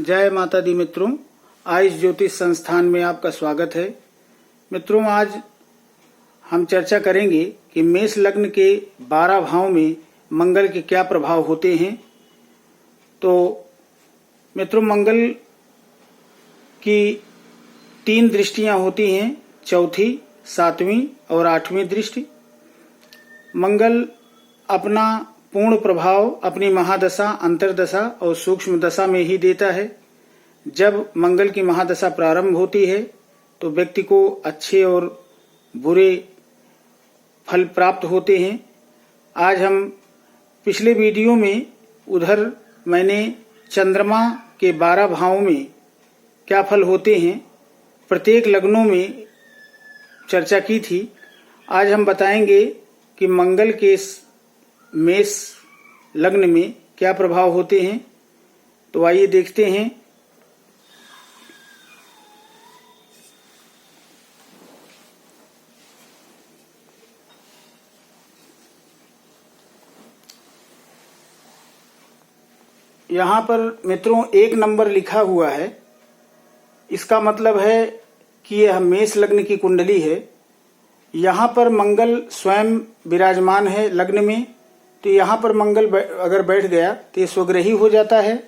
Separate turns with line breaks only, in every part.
जय माता दी मित्रों, आयुष ज्योतिष संस्थान में आपका स्वागत है। मित्रों, आज हम चर्चा करेंगे कि मेष लग्न के 12 भाव में मंगल के क्या प्रभाव होते हैं। तो मित्रों, मंगल की 3 दृष्टियां होती हैं, चौथी, 7वीं और 8वीं दृष्टि। मंगल अपना पूर्ण प्रभाव अपनी महादशा, अंतर्दशा और सूक्ष्म दशा में ही देता है। जब मंगल की महादशा प्रारंभ होती है तो व्यक्ति को अच्छे और बुरे फल प्राप्त होते हैं। आज हम पिछले वीडियो में उधर मैंने चंद्रमा के 12 भावों में क्या फल होते हैं प्रत्येक लग्नों में चर्चा की थी। आज हम बताएंगे कि मंगल के मेष लग्न में क्या प्रभाव होते हैं। तो आइए देखते हैं। यहाँ पर मित्रों 1 नंबर लिखा हुआ है, इसका मतलब है कि यह मेष लग्न की कुंडली है। यहाँ पर मंगल स्वयं विराजमान है लग्न में, तो यहाँ पर मंगल अगर बैठ गया तो ये स्वग्रही हो जाता है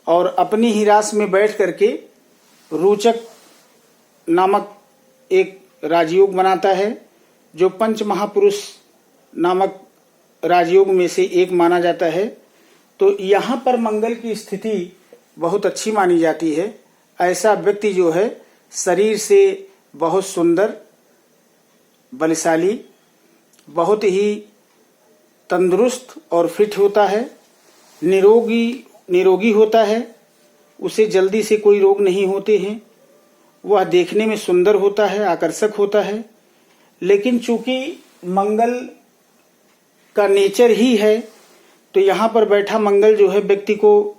और अपनी ही राशि में बैठ करके रोचक नामक एक राजयोग बनाता है, जो पंच महापुरुष नामक राजयोग में से एक माना जाता है। तो यहाँ पर मंगल की स्थिति बहुत अच्छी मानी जाती है। ऐसा व्यक्ति जो है शरीर से बहुत सुंदर, बलशाली, बहुत ही तंदुरुस्त और फिट होता है, निरोगी होता है। उसे जल्दी से कोई रोग नहीं होते हैं। वह देखने में सुंदर होता है, आकर्षक होता है। लेकिन चूंकि मंगल का नेचर ही है, तो यहाँ पर बैठा मंगल जो है व्यक्ति को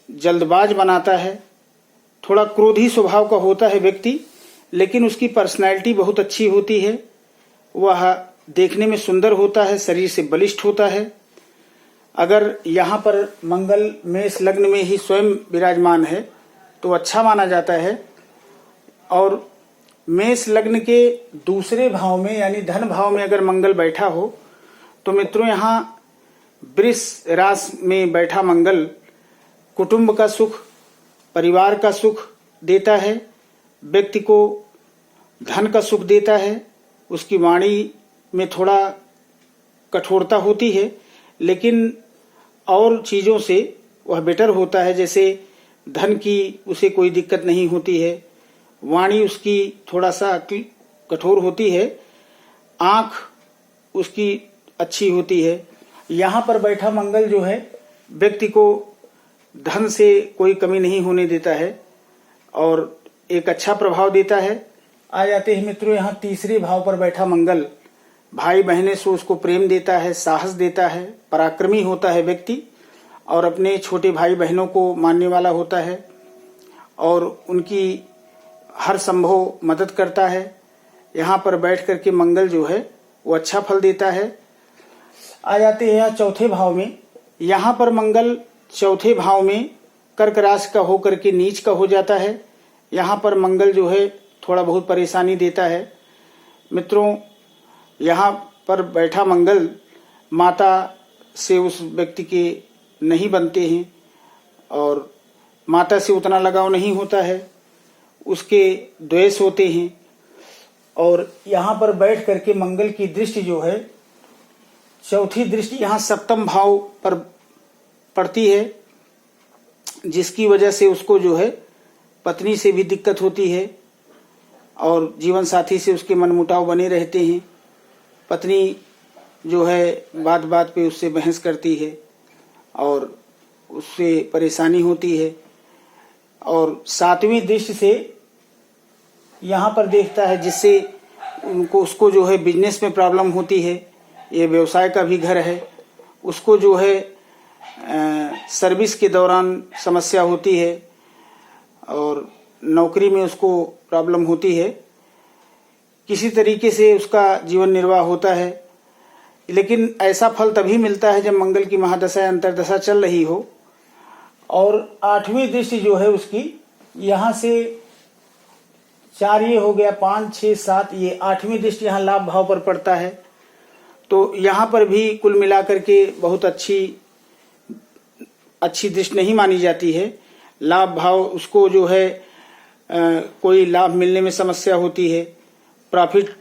जल्दबाज बनाता है। थोड़ा क्रोधी स्वभाव का होता है व्यक्ति, लेकिन उसकी पर्सनैलिटी बहुत अच्छी होती है। वह देखने में सुंदर होता है, शरीर से बलिष्ठ होता है। अगर यहाँ पर मंगल मेष लग्न में ही स्वयं विराजमान है तो अच्छा माना जाता है। और मेष लग्न के दूसरे भाव में यानी धन भाव में अगर मंगल बैठा हो तो मित्रों यहाँ वृष राशि में बैठा मंगल कुटुंब का सुख, परिवार का सुख देता है, व्यक्ति को धन का सुख देता है। उसकी वाणी में थोड़ा कठोरता होती है, लेकिन और चीज़ों से वह बेटर होता है। जैसे धन की उसे कोई दिक्कत नहीं होती है, वाणी उसकी थोड़ा सा कठोर होती है, आँख उसकी अच्छी होती है। यहाँ पर बैठा मंगल जो है व्यक्ति को धन से कोई कमी नहीं होने देता है और एक अच्छा प्रभाव देता है। आ जाते हैं मित्रों यहाँ तीसरे भाव पर बैठा मंगल भाई बहने से उसको प्रेम देता है, साहस देता है, पराक्रमी होता है व्यक्ति और अपने छोटे भाई बहनों को मानने वाला होता है और उनकी हर संभव मदद करता है। यहाँ पर बैठ करके मंगल जो है वो अच्छा फल देता है। आ जाते हैं यहाँ चौथे भाव में। यहाँ पर मंगल चौथे भाव में कर्क राशि का होकर के नीच का हो जाता है। यहाँ पर मंगल जो है थोड़ा बहुत परेशानी देता है। मित्रों, यहाँ पर बैठा मंगल माता से उस व्यक्ति के नहीं बनते हैं और माता से उतना लगाव नहीं होता है, उसके द्वेष होते हैं। और यहाँ पर बैठ करके मंगल की दृष्टि जो है, चौथी दृष्टि यहाँ 7म भाव पर पड़ती है, जिसकी वजह से उसको जो है पत्नी से भी दिक्कत होती है और जीवन साथी से उसके मनमुटाव बने रहते हैं। पत्नी जो है बात बात पे उससे बहस करती है और उससे परेशानी होती है। और 7वीं दृष्टि से यहाँ पर देखता है, जिससे उसको जो है बिजनेस में प्रॉब्लम होती है। ये व्यवसाय का भी घर है, उसको जो है सर्विस के दौरान समस्या होती है और नौकरी में उसको प्रॉब्लम होती है। किसी तरीके से उसका जीवन निर्वाह होता है। लेकिन ऐसा फल तभी मिलता है जब मंगल की महादशा या अंतर्दशा चल रही हो और 8वीं दृष्टि जो है उसकी यहाँ से 4 ये हो गया, 5, 6, 7, ये 8वीं दृष्टि यहाँ लाभ भाव पर पड़ता है। तो यहाँ पर भी कुल मिलाकर के बहुत अच्छी दृष्टि नहीं मानी जाती है। लाभ भाव उसको जो है कोई लाभ मिलने में समस्या होती है, प्रॉफिट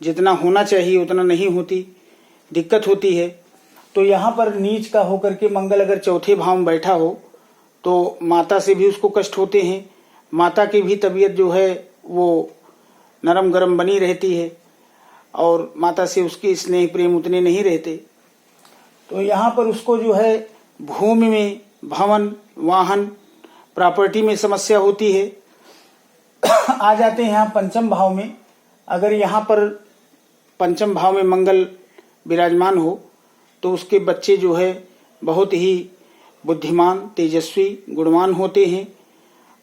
जितना होना चाहिए उतना नहीं होती, दिक्कत होती है। तो यहाँ पर नीच का होकर के मंगल अगर चौथे भाव में बैठा हो तो माता से भी उसको कष्ट होते हैं, माता की भी तबीयत जो है वो नरम गरम बनी रहती है और माता से उसके स्नेह प्रेम उतने नहीं रहते। तो यहाँ पर उसको जो है भूमि में, भवन, वाहन, प्रॉपर्टी में समस्या होती है। आ जाते हैं यहाँ पंचम भाव में। अगर यहाँ पर पंचम भाव में मंगल विराजमान हो तो उसके बच्चे जो है बहुत ही बुद्धिमान, तेजस्वी, गुणवान होते हैं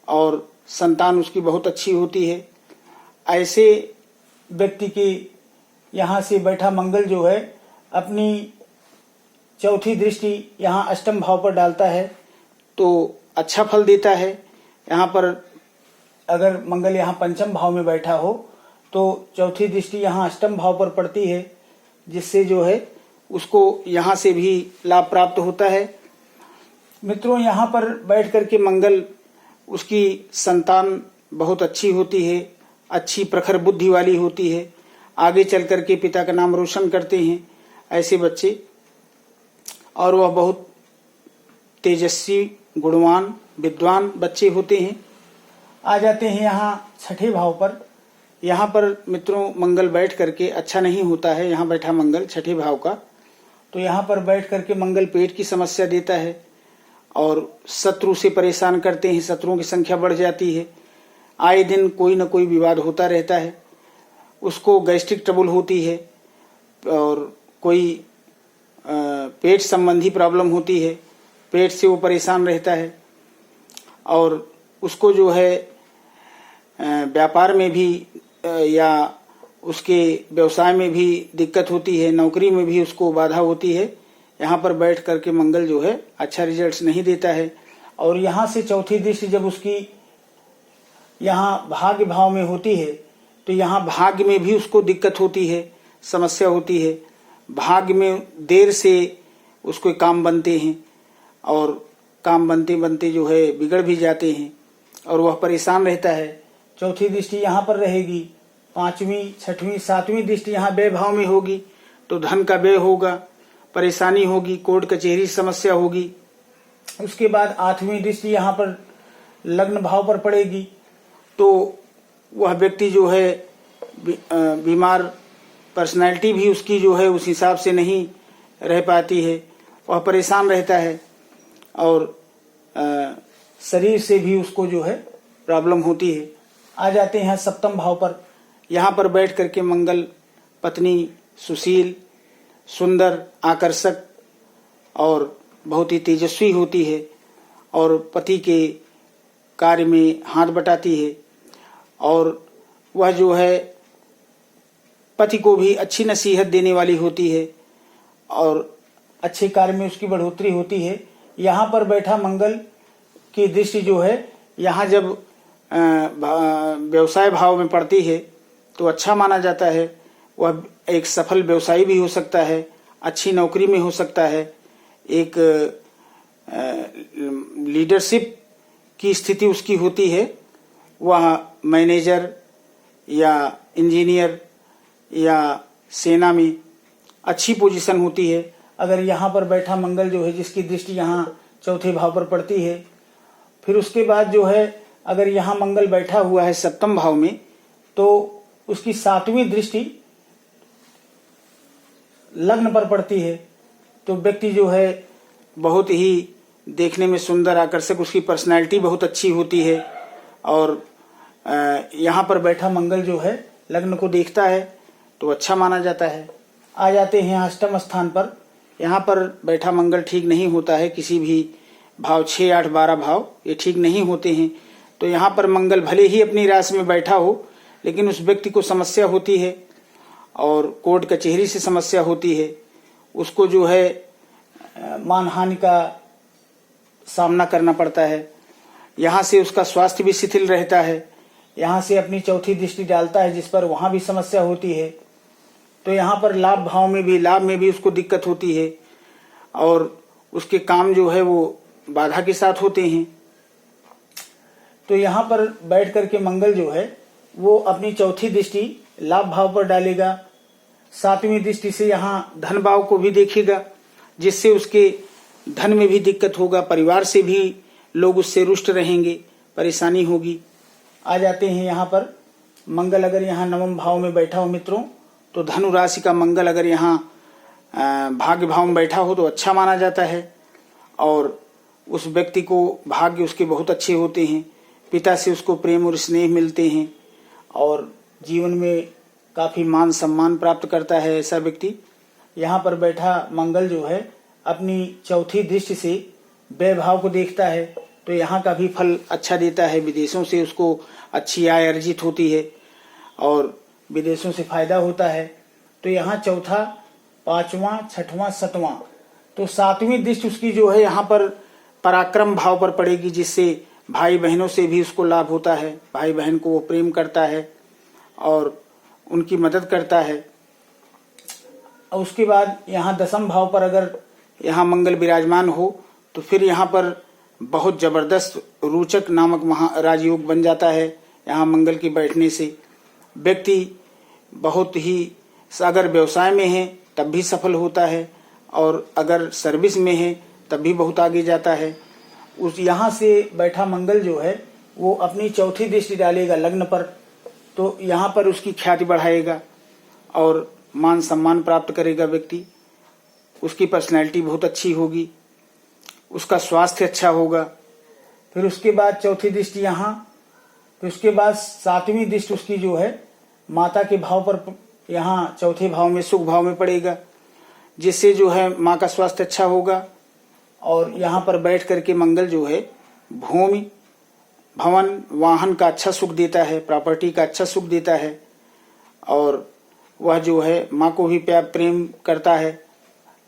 और संतान उसकी बहुत अच्छी होती है। ऐसे व्यक्ति की यहाँ से बैठा मंगल जो है अपनी चौथी दृष्टि यहाँ अष्टम भाव पर डालता है तो अच्छा फल देता है। यहाँ पर अगर मंगल यहाँ पंचम भाव में बैठा हो तो चौथी दृष्टि यहाँ अष्टम भाव पर पड़ती है, जिससे जो है उसको यहाँ से भी लाभ प्राप्त होता है। मित्रों, यहाँ पर बैठ करके मंगल, उसकी संतान बहुत अच्छी होती है, अच्छी प्रखर बुद्धि वाली होती है, आगे चल करके पिता का नाम रोशन करते हैं ऐसे बच्चे, और वह बहुत तेजस्वी, गुणवान, विद्वान बच्चे होते हैं। आ जाते हैं यहाँ छठे भाव पर। यहाँ पर मित्रों मंगल बैठ करके अच्छा नहीं होता है। यहाँ बैठा मंगल छठे भाव का, तो यहाँ पर बैठ करके मंगल पेट की समस्या देता है और शत्रु से परेशान करते हैं, शत्रुओं की संख्या बढ़ जाती है, आए दिन कोई न कोई विवाद होता रहता है, उसको गैस्ट्रिक ट्रबल होती है और कोई पेट संबंधी प्रॉब्लम होती है, पेट से वो परेशान रहता है और उसको जो है व्यापार में भी या उसके व्यवसाय में भी दिक्कत होती है, नौकरी में भी उसको बाधा होती है। यहाँ पर बैठ करके मंगल जो है अच्छा रिजल्ट्स नहीं देता है। और यहाँ से चौथी दृष्टि जब उसकी यहाँ भाग्य भाव में होती है तो यहाँ भाग्य में भी उसको दिक्कत होती है, समस्या होती है। भाग्य में देर से उसको काम बनते हैं और काम बनते बनते जो है बिगड़ भी जाते हैं और वह परेशान रहता है। चौथी दृष्टि यहाँ पर रहेगी, 5वीं, 6वीं, 7वीं दृष्टि यहाँ व्यय भाव में होगी तो धन का व्यय होगा, परेशानी होगी, कोर्ट कचहरी समस्या होगी। उसके बाद 8वीं दृष्टि यहाँ पर लग्न भाव पर पड़ेगी तो वह व्यक्ति जो है बीमार, पर्सनैलिटी भी उसकी जो है उस हिसाब से नहीं रह पाती है, वह परेशान रहता है और शरीर से भी उसको जो है प्रॉब्लम होती है। आ जाते हैं सप्तम भाव पर। यहाँ पर बैठ करके मंगल पत्नी सुशील, सुंदर, आकर्षक और बहुत ही तेजस्वी होती है और पति के कार्य में हाथ बटाती है और वह जो है पति को भी अच्छी नसीहत देने वाली होती है और अच्छे कार्य में उसकी बढ़ोतरी होती है। यहाँ पर बैठा मंगल की दृष्टि जो है यहाँ जब व्यवसाय भाव में पड़ती है तो अच्छा माना जाता है। वह एक सफल व्यवसायी भी हो सकता है, अच्छी नौकरी में हो सकता है, एक लीडरशिप की स्थिति उसकी होती है, वह मैनेजर या इंजीनियर या सेना में अच्छी पोजीशन होती है। अगर यहाँ पर बैठा मंगल जो है जिसकी दृष्टि यहाँ चौथे भाव पर पड़ती है, फिर उसके बाद जो है अगर यहाँ मंगल बैठा हुआ है सप्तम भाव में तो उसकी 7वीं दृष्टि लग्न पर पड़ती है तो व्यक्ति जो है बहुत ही देखने में सुंदर, आकर्षक, उसकी पर्सनैलिटी बहुत अच्छी होती है और यहाँ पर बैठा मंगल जो है लग्न को देखता है तो अच्छा माना जाता है। आ जाते हैं अष्टम स्थान पर। यहाँ पर बैठा मंगल ठीक नहीं होता है, किसी भी भाव 6, 8, 12 भाव ये ठीक नहीं होते हैं। तो यहाँ पर मंगल भले ही अपनी राशि में बैठा हो लेकिन उस व्यक्ति को समस्या होती है और कोर्ट कचहरी से समस्या होती है, उसको जो है मानहानि का सामना करना पड़ता है। यहाँ से उसका स्वास्थ्य भी शिथिल रहता है। यहाँ से अपनी चौथी दृष्टि डालता है जिस पर वहाँ भी समस्या होती है। तो यहाँ पर लाभ में भी उसको दिक्कत होती है और उसके काम जो है वो बाधा के साथ होते हैं। तो यहाँ पर बैठ करके मंगल जो है वो अपनी चौथी दृष्टि लाभ भाव पर डालेगा। सातवीं दृष्टि से यहाँ धन भाव को भी देखेगा, जिससे उसके धन में भी दिक्कत होगा, परिवार से भी लोग उससे रुष्ट रहेंगे, परेशानी होगी। आ जाते हैं यहाँ पर मंगल अगर यहाँ नवम भाव में बैठा हो मित्रों, तो धनु राशि का मंगल अगर यहाँ भाग्य भाव में बैठा हो तो अच्छा माना जाता है और उस व्यक्ति को भाग्य उसके बहुत अच्छे होते हैं। पिता से उसको प्रेम और स्नेह मिलते हैं और जीवन में काफी मान सम्मान प्राप्त करता है ऐसा व्यक्ति। यहाँ पर बैठा मंगल जो है अपनी चौथी दृष्टि से व्यय भाव को देखता है, तो यहाँ का भी फल अच्छा देता है। विदेशों से उसको अच्छी आय अर्जित होती है और विदेशों से फायदा होता है। तो यहाँ चौथा, पांचवा, छठवां, सतवां, तो सातवीं दृष्टि उसकी जो है यहाँ पर पराक्रम भाव पर पड़ेगी, जिससे भाई बहनों से भी उसको लाभ होता है। भाई बहन को वो प्रेम करता है और उनकी मदद करता है। और उसके बाद यहाँ दसम भाव पर अगर यहाँ मंगल विराजमान हो तो फिर यहाँ पर बहुत जबरदस्त रोचक नामक राजयोग बन जाता है। यहाँ मंगल के बैठने से व्यक्ति बहुत ही, अगर व्यवसाय में है तब भी सफल होता है और अगर सर्विस में है तब भी बहुत आगे जाता है। उस यहाँ से बैठा मंगल जो है वो अपनी चौथी दृष्टि डालेगा लग्न पर, तो यहाँ पर उसकी ख्याति बढ़ाएगा और मान सम्मान प्राप्त करेगा व्यक्ति। उसकी पर्सनैलिटी बहुत अच्छी होगी, उसका स्वास्थ्य अच्छा होगा। फिर उसके बाद चौथी दृष्टि यहाँ, फिर उसके बाद सातवीं दृष्टि उसकी जो है माता के भाव पर, यहाँ चौथे भाव में सुख भाव में पड़ेगा, जिससे जो है माँ का स्वास्थ्य अच्छा होगा। और यहाँ पर बैठ करके मंगल जो है भूमि, भवन, वाहन का अच्छा सुख देता है, प्रॉपर्टी का अच्छा सुख देता है और वह जो है माँ को भी प्यार प्रेम करता है।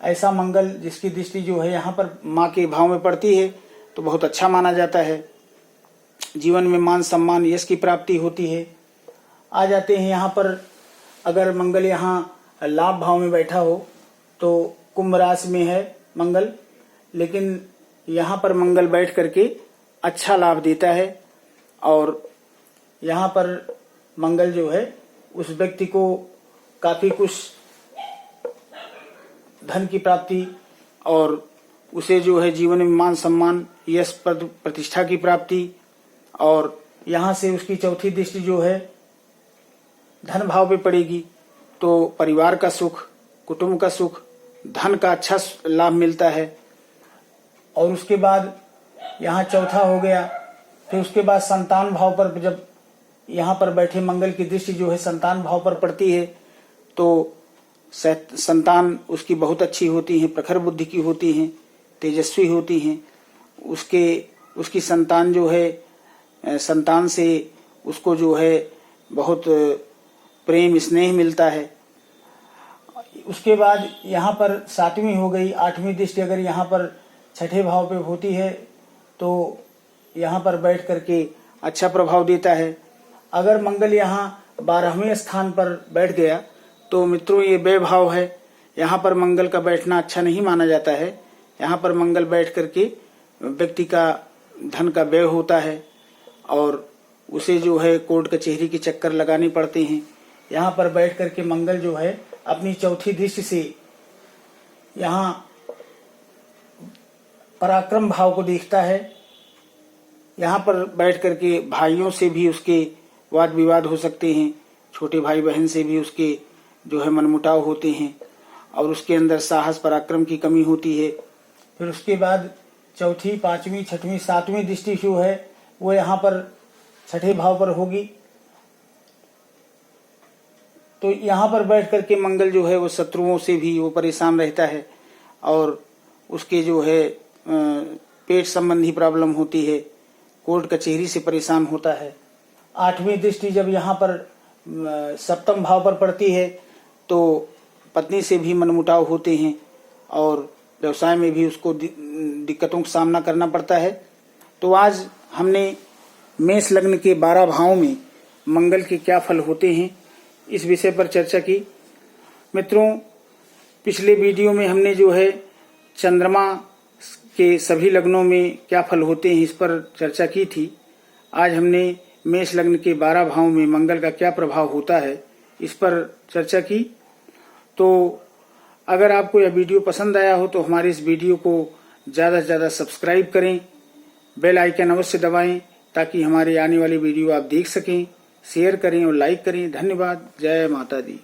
ऐसा मंगल जिसकी दृष्टि जो है यहाँ पर माँ के भाव में पड़ती है तो बहुत अच्छा माना जाता है। जीवन में मान सम्मान यश की प्राप्ति होती है। आ जाते हैं यहाँ पर अगर मंगल यहाँ लाभ भाव में बैठा हो तो कुंभ राशि में है मंगल, लेकिन यहाँ पर मंगल बैठ करके अच्छा लाभ देता है और यहाँ पर मंगल जो है उस व्यक्ति को काफी कुछ धन की प्राप्ति और उसे जो है जीवन में मान सम्मान यश पद प्रतिष्ठा की प्राप्ति, और यहाँ से उसकी चौथी दृष्टि जो है धन भाव पे पड़ेगी तो परिवार का सुख, कुटुंब का सुख, धन का अच्छा लाभ मिलता है। और उसके बाद यहाँ चौथा हो गया। फिर उसके बाद संतान भाव पर जब यहाँ पर बैठे मंगल की दृष्टि जो है संतान भाव पर पड़ती है तो संतान उसकी बहुत अच्छी होती है, प्रखर बुद्धि की होती हैं, तेजस्वी होती हैं। उसकी संतान जो है, संतान से उसको जो है बहुत प्रेम स्नेह मिलता है। उसके बाद यहाँ पर सातवीं हो गई। आठवीं दृष्टि अगर यहाँ पर छठे भाव पे होती है तो यहाँ पर बैठ करके अच्छा प्रभाव देता है। अगर मंगल यहाँ 12वें स्थान पर बैठ गया तो मित्रों ये व्यय भाव है। यहाँ पर मंगल का बैठना अच्छा नहीं माना जाता है। यहाँ पर मंगल बैठ करके व्यक्ति का धन का व्यय होता है और उसे जो है कोर्ट कचहरी के चक्कर लगाने पड़ते हैं। यहाँ पर बैठ करके मंगल जो है अपनी चौथी दृष्टि से यहाँ पराक्रम भाव को देखता है। यहाँ पर बैठ करके भाइयों से भी उसके वाद विवाद हो सकते हैं, छोटे भाई बहन से भी उसके जो है मनमुटाव होते हैं और उसके अंदर साहस पराक्रम की कमी होती है। फिर उसके बाद चौथी, पांचवी, छठवीं, सातवीं दृष्टि जो है वो यहाँ पर छठे भाव पर होगी। तो यहाँ पर बैठ करके मंगल जो है वो शत्रुओं से भी वो परेशान रहता है और उसके जो है पेट संबंधी प्रॉब्लम होती है, कोर्ट कचहरी से परेशान होता है। आठवीं दृष्टि जब यहाँ पर सप्तम भाव पर पड़ती है तो पत्नी से भी मनमुटाव होते हैं और व्यवसाय में भी उसको दिक्कतों का सामना करना पड़ता है। तो आज हमने मेष लग्न के 12 भावों में मंगल के क्या फल होते हैं इस विषय पर चर्चा की। मित्रों, पिछले वीडियो में हमने जो है चंद्रमा के सभी लग्नों में क्या फल होते हैं इस पर चर्चा की थी। आज हमने मेष लग्न के 12 भावों में मंगल का क्या प्रभाव होता है इस पर चर्चा की। तो अगर आपको यह वीडियो पसंद आया हो तो हमारे इस वीडियो को ज़्यादा से ज़्यादा सब्सक्राइब करें, बेल आइकन अवश्य दबाएं ताकि हमारे आने वाली वीडियो आप देख सकें, शेयर करें और लाइक करें। धन्यवाद। जय माता दी।